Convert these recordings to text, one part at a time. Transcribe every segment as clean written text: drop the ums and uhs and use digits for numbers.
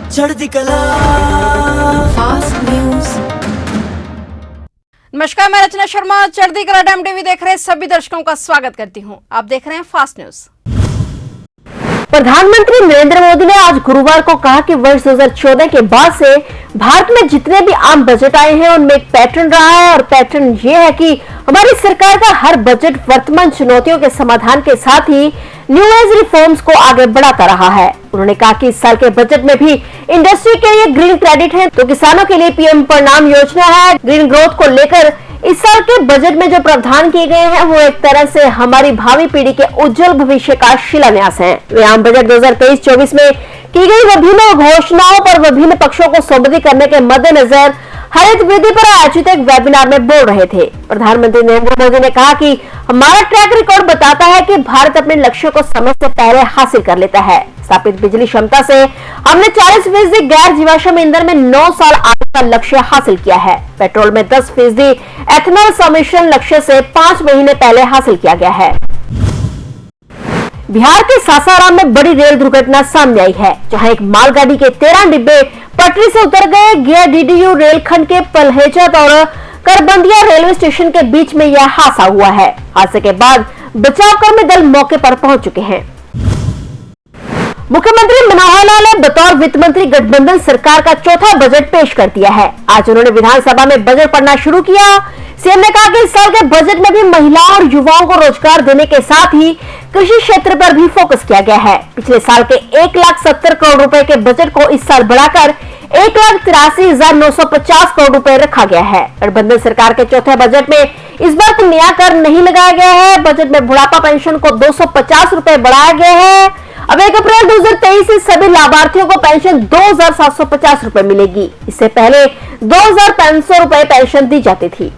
चढ़ती कला fast news. नमस्कार, मैं रचना शर्मा चढ़ती कला टाइम टीवी देख रहे सभी दर्शकों का स्वागत करती हूं। आप देख रहे हैं फास्ट न्यूज। प्रधानमंत्री नरेंद्र मोदी ने आज गुरुवार को कहा कि वर्ष 2014 के बाद से भारत में जितने भी आम बजट आए हैं उनमें एक पैटर्न रहा है और पैटर्न ये है कि हमारी सरकार का हर बजट वर्तमान चुनौतियों के समाधान के साथ ही न्यू एज रिफॉर्म्स को आगे बढ़ाता रहा है। उन्होंने कहा कि इस साल के बजट में भी इंडस्ट्री के लिए ग्रीन क्रेडिट है तो किसानों के लिए पीएम परिणाम योजना है। ग्रीन ग्रोथ को लेकर इस साल के बजट में जो प्रावधान किए गए हैं वो एक तरह से हमारी भावी पीढ़ी के उज्जवल भविष्य का शिलान्यास है। वे आम बजट 2023-24 में की गई विभिन्न घोषणाओं पर विभिन्न पक्षों को संबोधित करने के मद्देनजर हरित वृद्धि पर आयोजित एक वेबिनार में बोल रहे थे। प्रधानमंत्री नरेंद्र मोदी ने कहा कि हमारा ट्रैक रिकॉर्ड बताता है कि भारत अपने लक्ष्यों को समय से पहले हासिल कर लेता है। स्थापित बिजली क्षमता से हमने 40% गैर जीवाश्म ईंधन में 9 साल आगे का लक्ष्य हासिल किया है। पेट्रोल में 10% एथेनॉल सम्मिश्रण लक्ष्य से 5 महीने पहले हासिल किया गया है। बिहार के सासाराम में बड़ी रेल दुर्घटना सामने आई है, जहां एक मालगाड़ी के 13 डिब्बे पटरी से उतर गए। गया डीडीयू रेलखंड के पलहेजत और करबंदिया रेलवे स्टेशन के बीच में यह हादसा हुआ है। हादसे के बाद बचाव कर्मी दल मौके पर पहुंच चुके हैं। मुख्यमंत्री मनोहर लाल ने बतौर वित्त मंत्री गठबंधन सरकार का चौथा बजट पेश कर दिया है। आज उन्होंने विधानसभा में बजट पढ़ना शुरू किया। सीएम ने कहा कि इस साल के बजट में भी महिलाओं और युवाओं को रोजगार देने के साथ ही कृषि क्षेत्र पर भी फोकस किया गया है। पिछले साल के 1,70,000 करोड़ रुपए के बजट को इस साल बढ़ाकर 1,83,950 करोड़ रुपए रखा गया है। गठबंधन सरकार के चौथे बजट में इस बार कोई नया कर नहीं लगाया गया है। बजट में बुढ़ापा पेंशन को 250 रुपए बढ़ाया गया है। अब 1 अप्रैल 2023 से सभी लाभार्थियों को पेंशन 2,750 रुपए मिलेगी। इससे पहले 2,500 रुपए पेंशन दी जाती थी।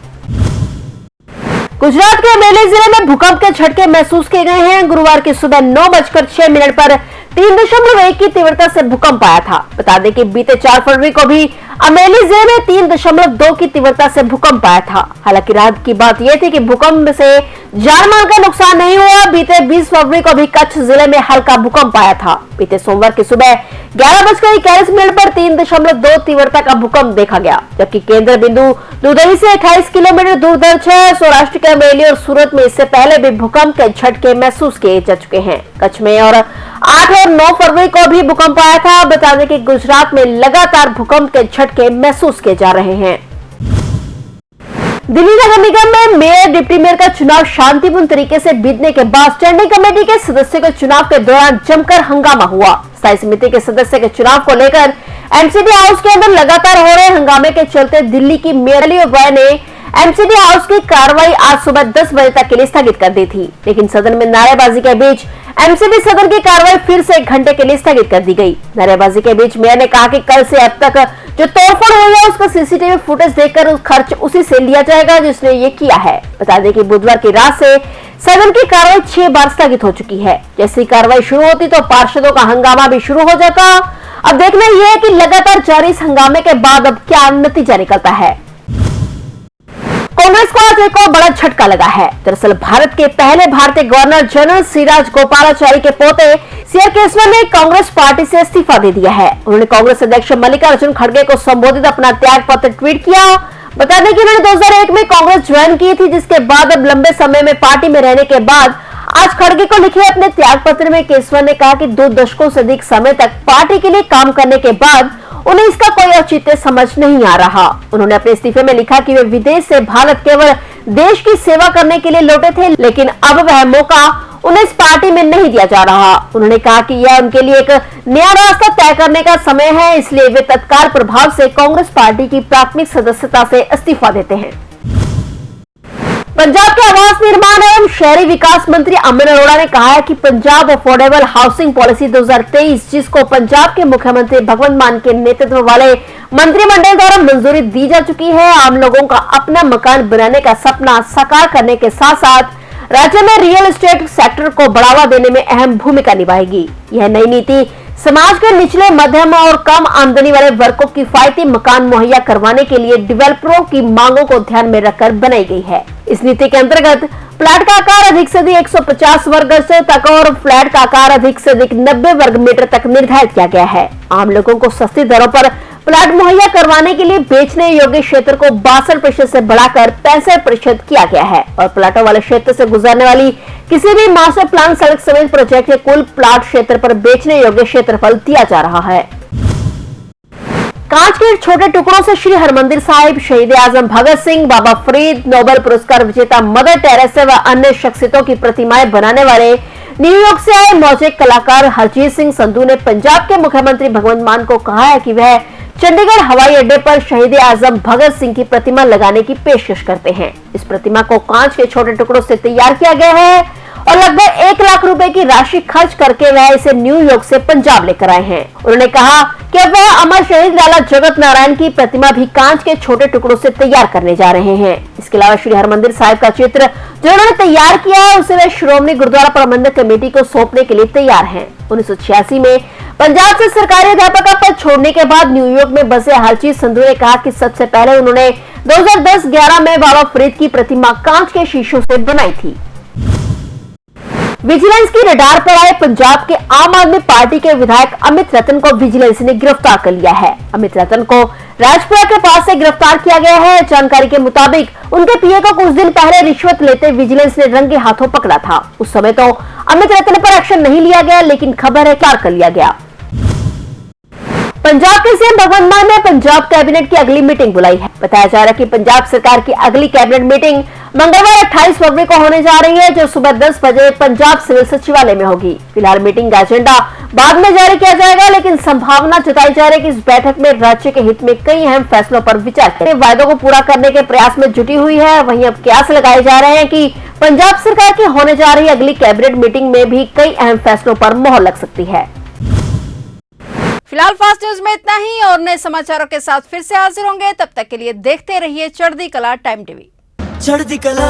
गुजरात के अमरेली जिले में भूकंप के झटके महसूस किए गए हैं। गुरुवार की सुबह 9:06 पर 3.1 की तीव्रता से भूकंप आया था। बता दें कि बीते 4 फरवरी को भी अमरेली जिले में 3.2 की तीव्रता से भूकंप आया था। हालांकि राहत की बात यह थी कि भूकंप से जान माल का नुकसान नहीं हुआ। बीते 20 फरवरी को भी कच्छ जिले में हल्का भूकंप आया था। बीते सोमवार की सुबह 11:41 पर 3.2 तीव्रता का भूकंप देखा गया, जबकि केंद्र बिंदु दुधई से 28 किलोमीटर दूर दर्ज है। सौराष्ट्र के अमरेली और सूरत में इससे पहले भी भूकंप के झटके महसूस किए जा चुके हैं। कच्छ में और 8 और 9 फरवरी को भी भूकंप आया था। बता दें कि गुजरात में लगातार भूकंप के झटके महसूस किए जा रहे हैं। दिल्ली नगर निगम में मेयर डिप्टी मेयर का चुनाव शांतिपूर्ण तरीके से बीतने के बाद स्टैंडिंग कमेटी के सदस्यों के चुनाव के दौरान जमकर हंगामा हुआ। स्थायी समिति के सदस्य के चुनाव को लेकर एमसीडी हाउस के अंदर लगातार हो रहे हंगामे के चलते दिल्ली की मेयर रॉय ने एमसीडी हाउस की कार्रवाई आज सुबह 10 बजे तक के लिए स्थगित कर दी थी, लेकिन सदन में नारेबाजी के बीच एमसीडी सदन की कार्रवाई फिर से 1 घंटे के लिए स्थगित कर दी गई। नारेबाजी के बीच मेयर ने कहा कि कल से अब तक जो तोड़फोड़ हुई है उसका सीसीटीवी फुटेज देखकर खर्च उसी से लिया जाएगा जिसने ये किया है। बता दें कि बुधवार की रात से सदन की कार्रवाई 6 बार स्थगित हो चुकी है। जैसी कार्रवाई शुरू होती तो पार्षदों का हंगामा भी शुरू हो जाता। अब देखना यह है कि लगातार जारी इस हंगामे के बाद अब क्या नतीजा निकलता है। कांग्रेस को आज एक और बड़ा झटका लगा है। दरअसल भारत के पहले भारतीय गवर्नर जनरल श्रीराज गोपालाचारी के पोते सीआर केशवन ने कांग्रेस पार्टी से इस्तीफा दे दिया है। उन्होंने कांग्रेस अध्यक्ष मल्लिकार्जुन खड़गे को संबोधित अपना त्याग पत्र ट्वीट किया। बता दें कि उन्होंने 2001 में कांग्रेस ज्वाइन की थी, जिसके बाद अब लंबे समय में पार्टी में रहने के बाद आज खड़गे को लिखे अपने त्याग पत्र में केशवन ने कहा कि 2 दशकों से अधिक समय तक पार्टी के लिए काम करने के बाद उन्हें इसका कोई औचित्य समझ नहीं आ रहा। उन्होंने अपने इस्तीफे में लिखा कि वे विदेश से भारत केवल देश की सेवा करने के लिए लौटे थे, लेकिन अब वह मौका उन्हें इस पार्टी में नहीं दिया जा रहा। उन्होंने कहा कि यह उनके लिए एक नया रास्ता तय करने का समय है, इसलिए वे तत्काल प्रभाव से कांग्रेस पार्टी की प्राथमिक सदस्यता से इस्तीफा देते हैं। पंजाब के आवास निर्माण एवं शहरी विकास मंत्री अमन अरोड़ा ने कहा है कि पंजाब अफोर्डेबल हाउसिंग पॉलिसी 2023, जिसको पंजाब के मुख्यमंत्री भगवंत मान के नेतृत्व वाले मंत्रिमंडल द्वारा मंजूरी दी जा चुकी है, आम लोगों का अपना मकान बनाने का सपना साकार करने के साथ साथ राज्य में रियल एस्टेट सेक्टर को बढ़ावा देने में अहम भूमिका निभाएगी। यह नई नीति समाज के निचले, मध्यम और कम आमदनी वाले वर्ग को किफायती मकान मुहैया करवाने के लिए डेवलपरों की मांगों को ध्यान में रखकर बनाई गई है। इस नीति के अंतर्गत प्लाट का आकार अधिक से अधिक 150 वर्ग गज तक और फ्लैट का आकार अधिक से अधिक 90 वर्ग मीटर तक निर्धारित किया गया है। आम लोगों को सस्ती दरों पर प्लाट मुहैया करवाने के लिए बेचने योग्य क्षेत्र को 62% से बढ़ाकर 65% किया गया है और प्लाटों वाले क्षेत्र से गुजरने वाली किसी भी मास्टर प्लान सड़क समेत प्रोजेक्ट के कुल प्लाट क्षेत्र पर बेचने योग्य क्षेत्रफल दिया जा रहा है। कांच के छोटे टुकड़ों से श्री हरमंदिर साहिब, शहीद आजम भगत सिंह, बाबा फरीद, नोबेल पुरस्कार विजेता मदर टेरेसा व अन्य शख्सियतों की प्रतिमाएं बनाने वाले न्यूयॉर्क से आए मौजे कलाकार हरजीत सिंह संधू ने पंजाब के मुख्यमंत्री भगवंत मान को कहा है कि वह चंडीगढ़ हवाई अड्डे पर शहीद आजम भगत सिंह की प्रतिमा लगाने की पेशकश करते हैं। इस प्रतिमा को कांच के छोटे टुकड़ों से तैयार किया गया है और लगभग 1 लाख रुपए की राशि खर्च करके वह इसे न्यूयॉर्क से पंजाब लेकर आए हैं। उन्होंने कहा कि वह अमर शहीद लाला जगत नारायण की प्रतिमा भी कांच के छोटे टुकड़ों से तैयार करने जा रहे हैं। इसके अलावा श्री हरमंदिर साहिब का चित्र जो उन्होंने तैयार किया है उसे वे श्रोमणी गुरुद्वारा प्रबंधक कमेटी को सौंपने के लिए तैयार हैं। 1986 में पंजाब से सरकारी अध्यापक का पद छोड़ने के बाद न्यूयॉर्क में बसे हरजीत संधू ने कहा कि सबसे पहले उन्होंने 2010-11 में बाबा फरीद की प्रतिमा कांच के शीशों से बनाई थी। विजिलेंस की रडार पर आए पंजाब के आम आदमी पार्टी के विधायक अमित रतन को विजिलेंस ने गिरफ्तार कर लिया है। अमित रतन को राजपुरा के पास से गिरफ्तार किया गया है। जानकारी के मुताबिक उनके पीए को कुछ दिन पहले रिश्वत लेते विजिलेंस ने रंगे हाथों पकड़ा था। उस समय तो अमित रतन पर एक्शन नहीं लिया गया, लेकिन खबर है गिरफ्तार कर लिया गया। पंजाब के सीएम भगवंत मान ने पंजाब कैबिनेट की अगली मीटिंग बुलाई है। बताया जा रहा है कि पंजाब सरकार की अगली कैबिनेट मीटिंग मंगलवार 28 फरवरी को होने जा रही है, जो सुबह 10 बजे पंजाब सिविल सचिवालय में होगी। फिलहाल मीटिंग का एजेंडा बाद में जारी किया जाएगा, लेकिन संभावना जताई जा रही है कि इस बैठक में राज्य के हित में कई अहम फैसलों पर विचार किया। वायदों को पूरा करने के प्रयास में जुटी हुई है। वहीं अब कयास लगाए जा रहे हैं कि पंजाब सरकार की होने जा रही अगली कैबिनेट मीटिंग में भी कई अहम फैसलों पर मोहर लग सकती है। फिलहाल फास्ट न्यूज में इतना ही और नए समाचारों के साथ फिर से हाजिर होंगे। तब तक के लिए देखते रहिए चढ़ती कला टाइम टीवी। चढ़ती कला